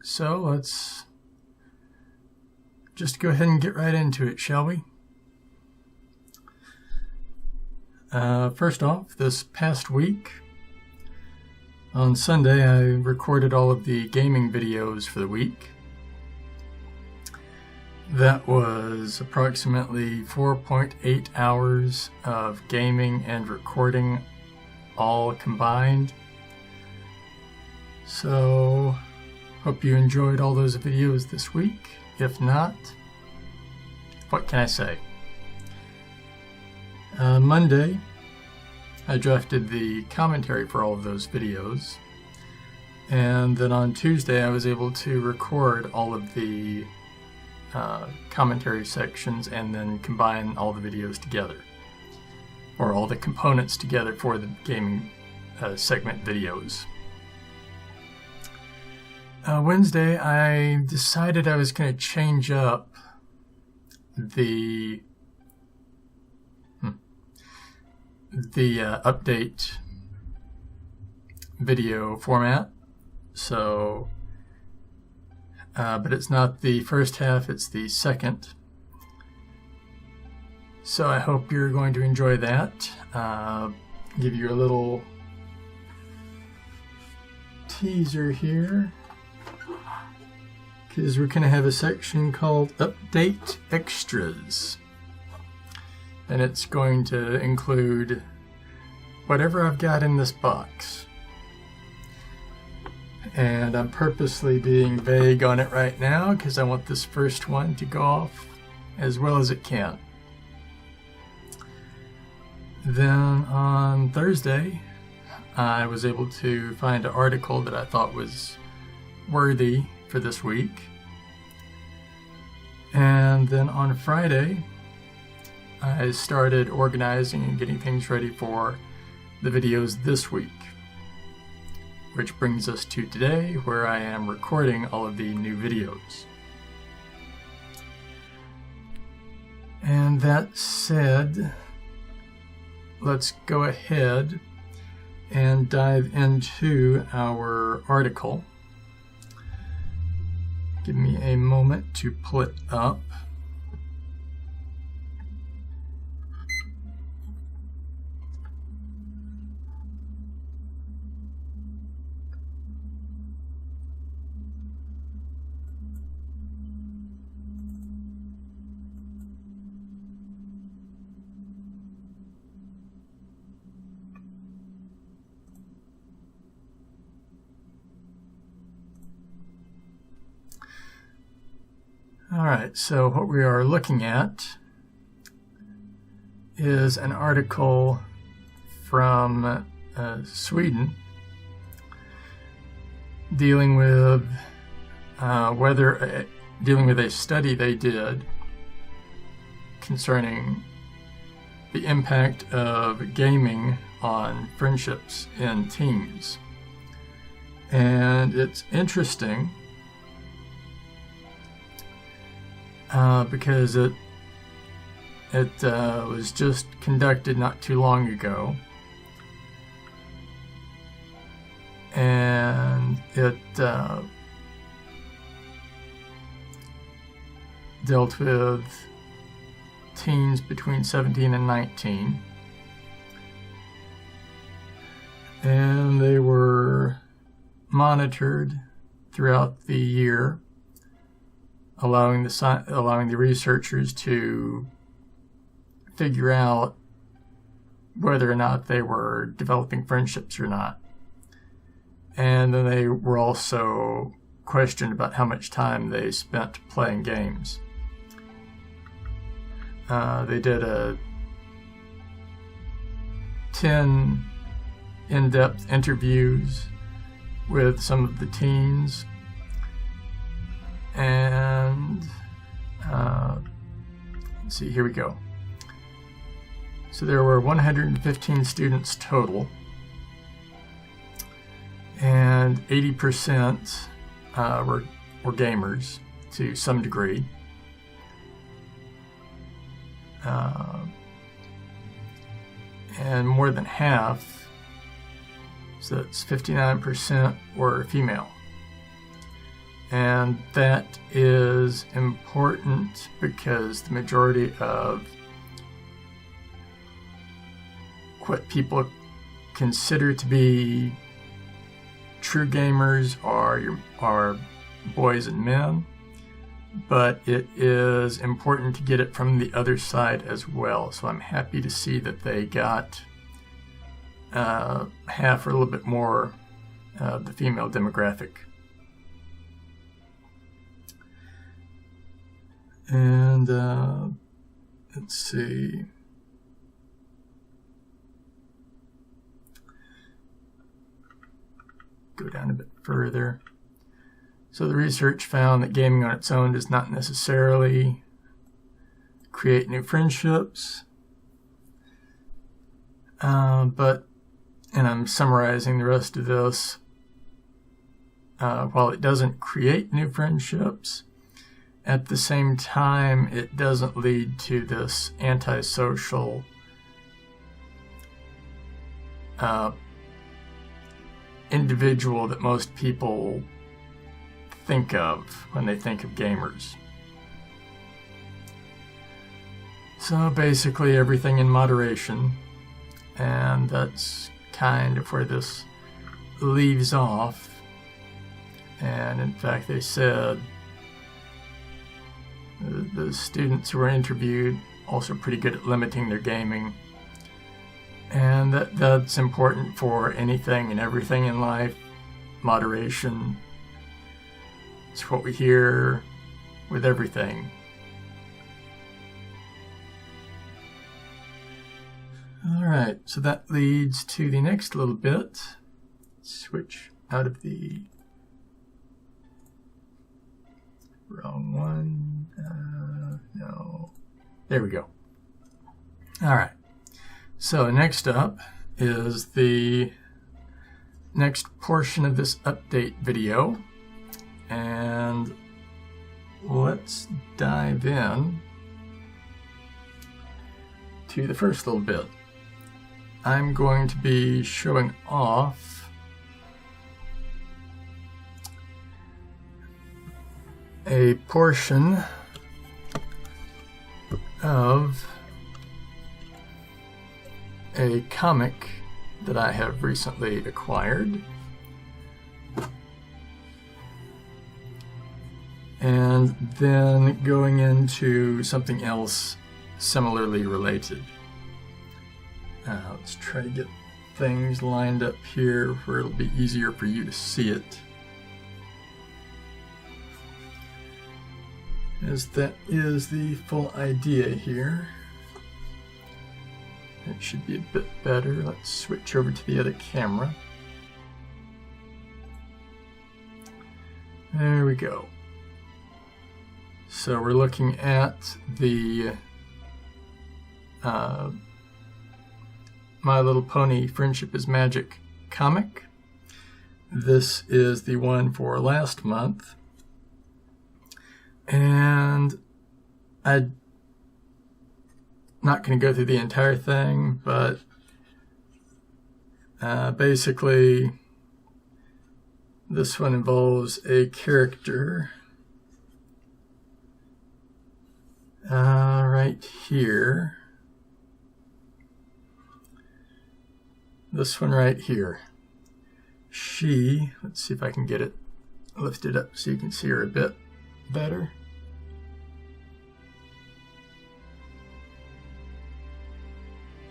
So let's just go ahead and get right into it, shall we? First off, this past week, on Sunday, I recorded all of the gaming videos for the week. That was approximately 4.8 hours of gaming and recording all combined. So, hope you enjoyed all those videos this week. If not, what can I say? Monday, I drafted the commentary for all of those videos. And then on Tuesday, I was able to record all of the commentary sections and then combine all the videos together, or all the components together for the gaming segment videos. Wednesday, I decided I was going to change up the update video format. So, but it's not the first half, it's the second. So I hope you're going to enjoy that. Give you a little teaser here, because we're going to have a section called Update Extras. And it's going to include whatever I've got in this box. And I'm purposely being vague on it right now because I want this first one to go off as well as it can. Then on Thursday, I was able to find an article that I thought was worthy for this week. And then on Friday, I started organizing and getting things ready for the videos this week. Which brings us to today, where I am recording all of the new videos. And that said, let's go ahead and dive into our article. Give me a moment to pull it up. Alright, so what we are looking at is an article from Sweden dealing with dealing with a study they did concerning the impact of gaming on friendships in teens. And it's interesting because it was just conducted not too long ago, and it dealt with teens between 17 and 19, and they were monitored throughout the year, allowing the researchers to figure out whether or not they were developing friendships or not. And then they were also questioned about how much time they spent playing games. They did 10 in-depth interviews with some of the teens, and let's see, here we go. So there were 115 students total, and 80% were gamers to some degree. And more than half, so that's 59%, were female. And that is important because the majority of what people consider to be true gamers are boys and men, but it is important to get it from the other side as well. So I'm happy to see that they got half or a little bit more the female demographic. And let's see. Go down a bit further. So the research found that gaming on its own does not necessarily create new friendships. But, and I'm summarizing the rest of this, while it doesn't create new friendships, at the same time, it doesn't lead to this antisocial individual that most people think of when they think of gamers. So basically everything in moderation, and that's kind of where this leaves off. And in fact, they said the students who were interviewed also pretty good at limiting their gaming, and that's important for anything and everything in life. Moderation is what we hear with everything. All right, so that leads to the next little bit. Switch out of the wrong one. No. There we go. All right. So next up is the next portion of this update video. And let's dive in to the first little bit. I'm going to be showing off a portion of a comic that I have recently acquired, and then going into something else similarly related. Let's try to get things lined up here where it'll be easier for you to see it, as that is the full idea here. It should be a bit better. Let's switch over to the other camera. There we go. So we're looking at the My Little Pony Friendship is Magic comic. This is the one for last month. And I'm not going to go through the entire thing, but basically this one involves a character right here. This one right here. She, let's see if I can get it lifted up so you can see her a bit better.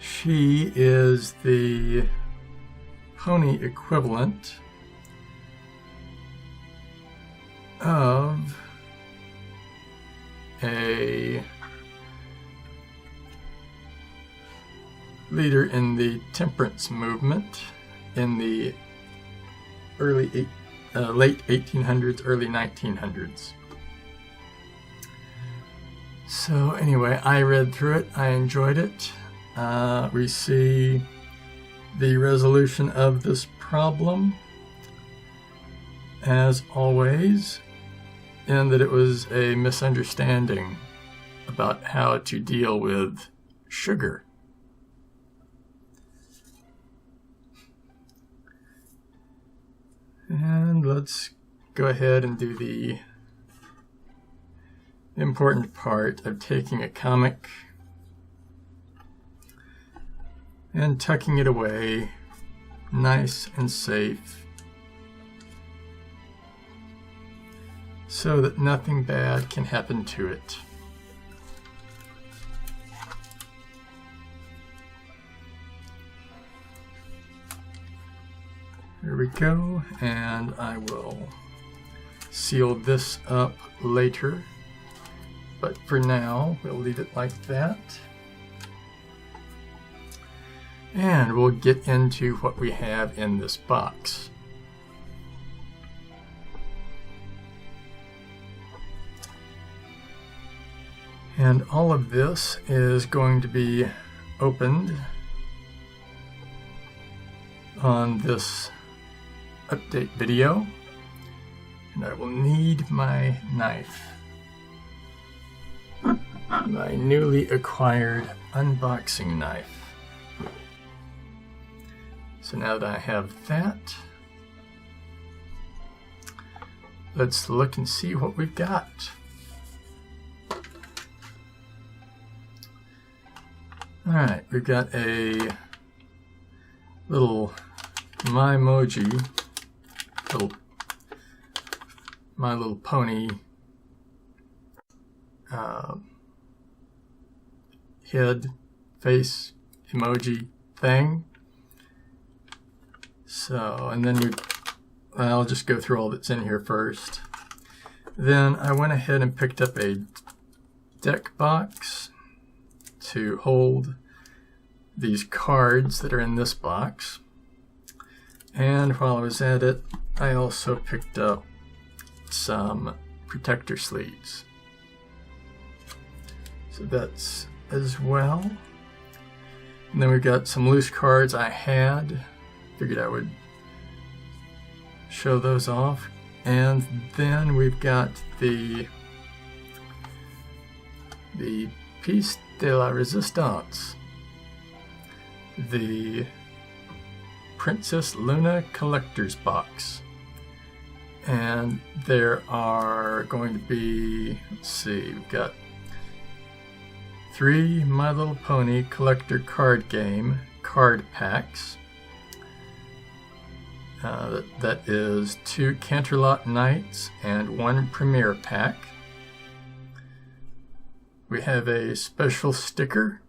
She is the pony equivalent of a leader in the temperance movement in the late 1800s, early 1900s. So anyway, I read through it. I enjoyed it. We see the resolution of this problem, as always, in that it was a misunderstanding about how to deal with sugar. And let's go ahead and do the important part of taking a comic and tucking it away nice and safe so that nothing bad can happen to it. There we go, and I will seal this up later, but for now we'll leave it like that. And we'll get into what we have in this box. And all of this is going to be opened on this update video. And I will need my knife. My newly acquired unboxing knife. So now that I have that, let's look and see what we've got. Alright, we've got a little My Little Pony head, face, emoji thing. So, and then I'll just go through all that's in here first. Then I went ahead and picked up a deck box to hold these cards that are in this box. And while I was at it, I also picked up some protector sleeves. So that's as well. And then we've got some loose cards I had. Figured I would show those off. And then we've got the Piece de la Resistance, the Princess Luna Collector's Box. And there are going to be, let's see, we've got 3 My Little Pony Collector Card Game card packs. That is 2 Canterlot Knights and 1 Premiere Pack. We have a special sticker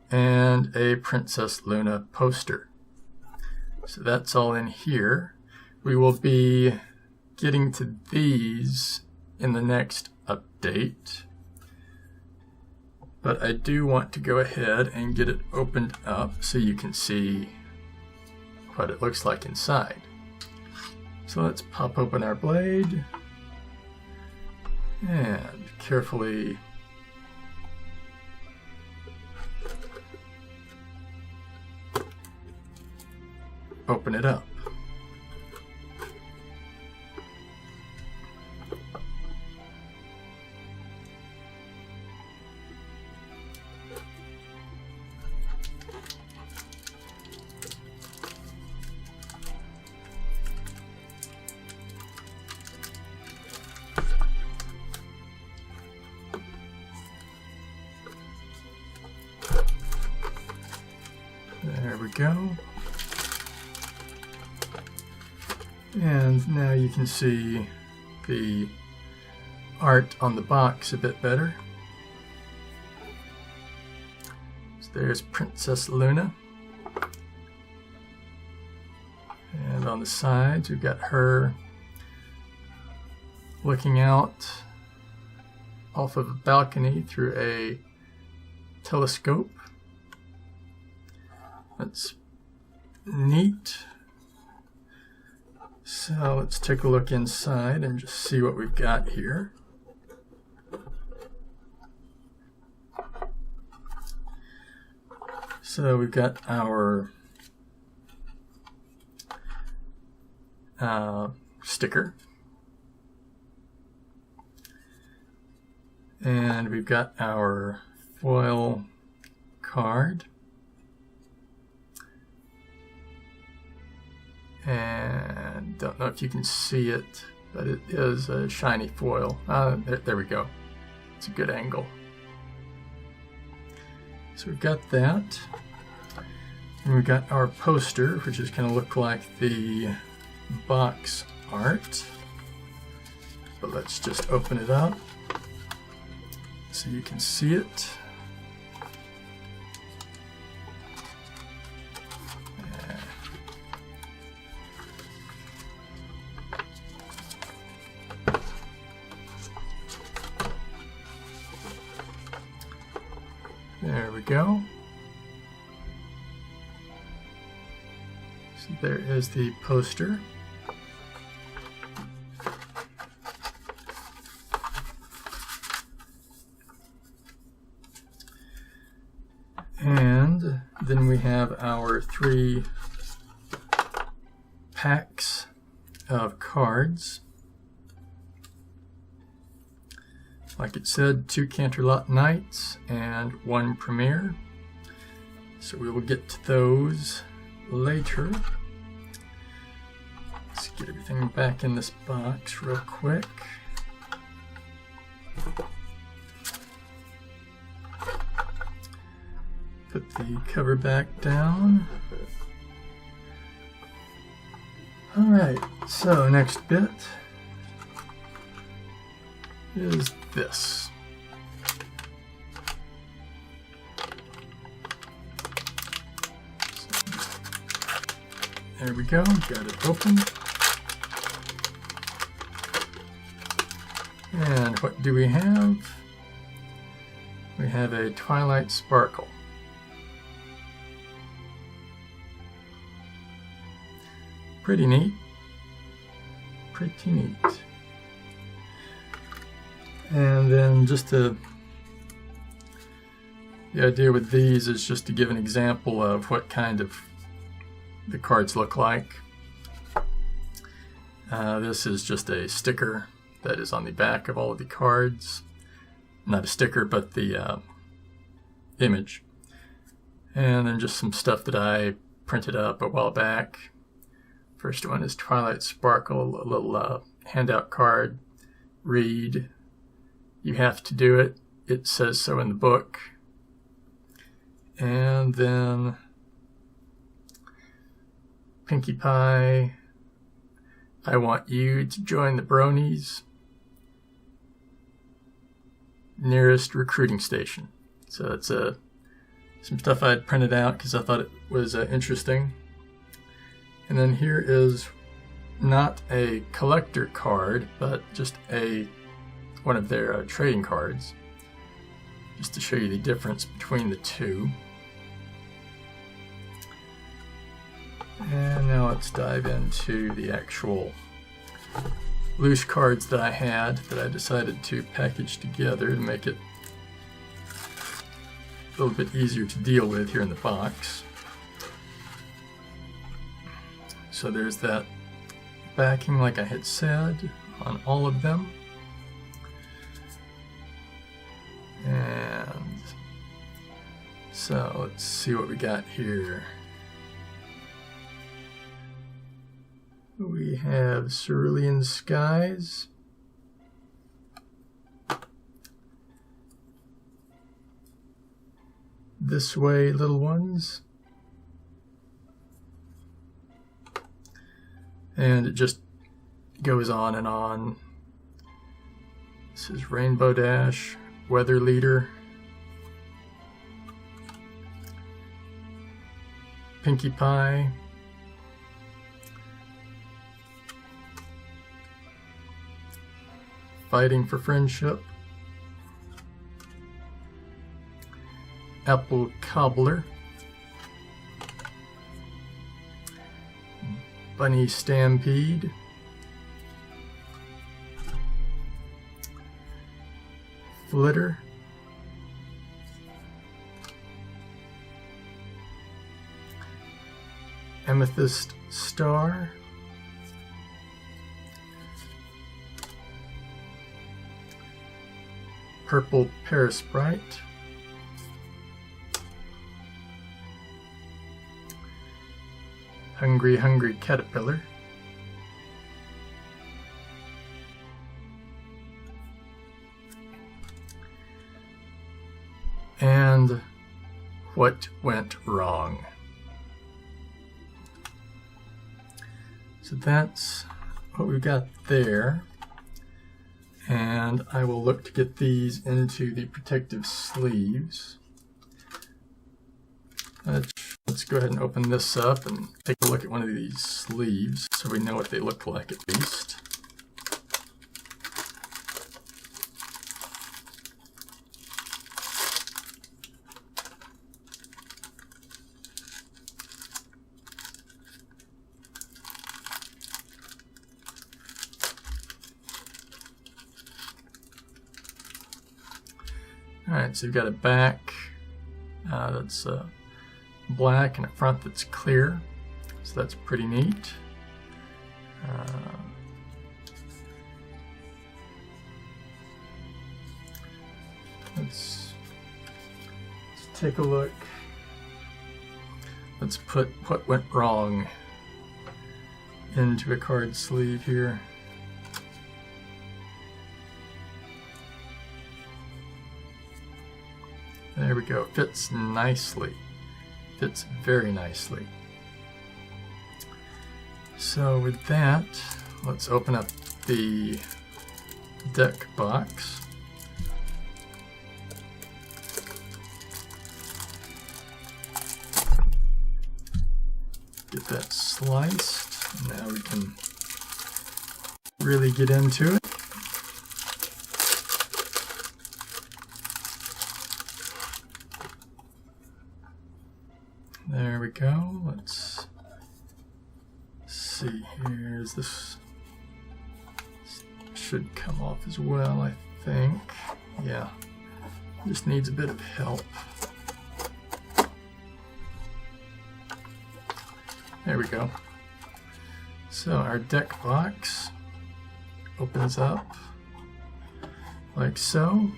and a Princess Luna poster. So that's all in here. We will be getting to these in the next update. But I do want to go ahead and get it opened up so you can see what it looks like inside. So let's pop open our blade and carefully open it up. There we go. And now you can see the art on the box a bit better. So there's Princess Luna. And on the sides we've got her looking out off of a balcony through a telescope. That's neat. So let's take a look inside and just see what we've got here. So we've got our sticker. And we've got our foil card. And don't know if you can see it, but it is a shiny foil. There we go. It's a good angle. So we've got that. And we've got our poster, which is going to look like the box art. But let's just open it up so you can see it. There we go. So there is the poster. And then we have our 3 packs of cards. Like it said, 2 Canterlot Knights and 1 Premier. So we will get to those later. Let's get everything back in this box real quick. Put the cover back down. Alright, so next bit is this. There we go, got it open. And what do we have? We have a Twilight Sparkle. Pretty neat. Pretty neat. And then the idea with these is just to give an example of what kind of the cards look like. This is just a sticker that is on the back of all of the cards. Not a sticker, but the image. And then just some stuff that I printed up a while back. First one is Twilight Sparkle, a little handout card. Read. You have to do it. It says so in the book. And then Pinkie Pie, I want you to join the Bronies. Nearest recruiting station. So it's some stuff I had printed out because I thought it was interesting. And then here is not a collector card, but just one of their trading cards, just to show you the difference between the two. And now let's dive into the actual loose cards that I had that I decided to package together to make it a little bit easier to deal with here in the box. So there's that backing, like I had said, on all of them. And so let's see what we got here. We have Cerulean Skies. This Way, Little Ones. And it just goes on and on. This is Rainbow Dash, Weather Leader, Pinkie Pie, Fighting for Friendship, Apple Cobbler, Bunny Stampede, Flitter, Amethyst Star, Purple Parasprite, hungry, hungry caterpillar. And what went wrong? So that's what we've got there. And I will look to get these into the protective sleeves. Let's go ahead and open this up and take a look at one of these sleeves so we know what they look like at least. Alright, so you've got a back that's black and a front that's clear, so that's pretty neat. Let's take a look. Let's put what went wrong into a card sleeve here. There we go. Fits nicely. Fits very nicely. So with that, let's open up the deck box. Get that sliced. Now we can really get into it. There we go. Let's see here. This should come off as well, I think. Yeah, just needs a bit of help. There we go. So our deck box opens up like so.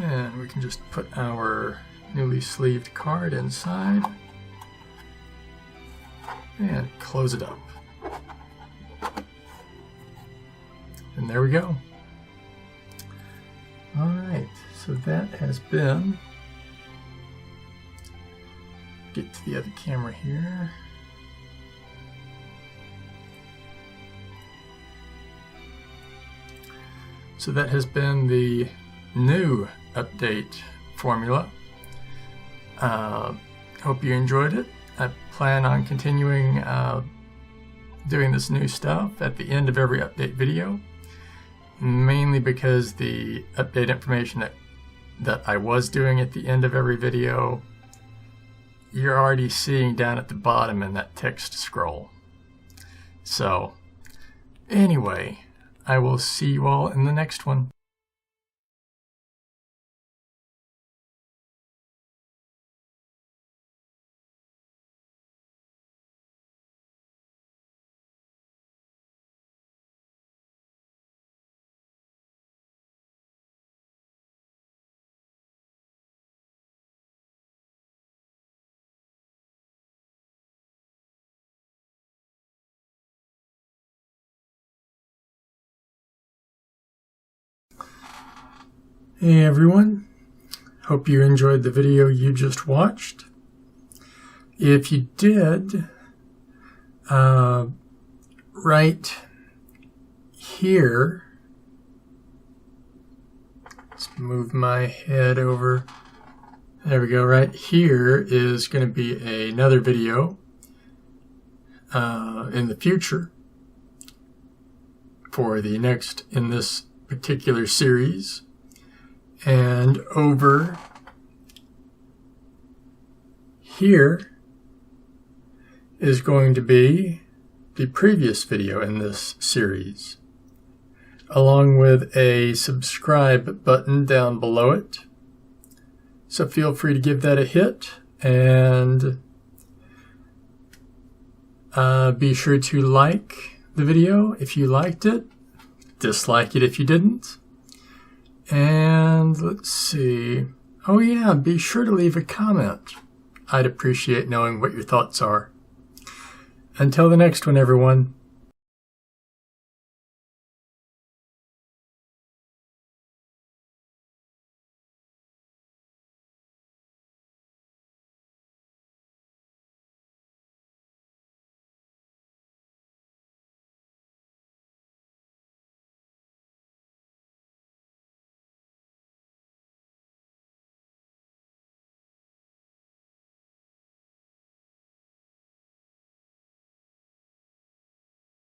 And we can just put our newly sleeved card inside and close it up. And there we go. Alright, so that has been, get to the other camera here. So that has been the new update formula. Hope you enjoyed it. I plan on continuing doing this new stuff at the end of every update video, mainly because the update information that I was doing at the end of every video, you're already seeing down at the bottom in that text scroll. So anyway, I will see you all in the next one. Hey everyone, hope you enjoyed the video you just watched. If you did, right here, let's move my head over. There we go. Right here is going to be another video in the future for the next in this particular series. And over here is going to be the previous video in this series, along with a subscribe button down below it. So feel free to give that a hit, and be sure to like the video if you liked it, dislike it if you didn't. And let's see. Oh yeah, be sure to leave a comment I'd appreciate knowing what your thoughts are. Until the next one, everyone.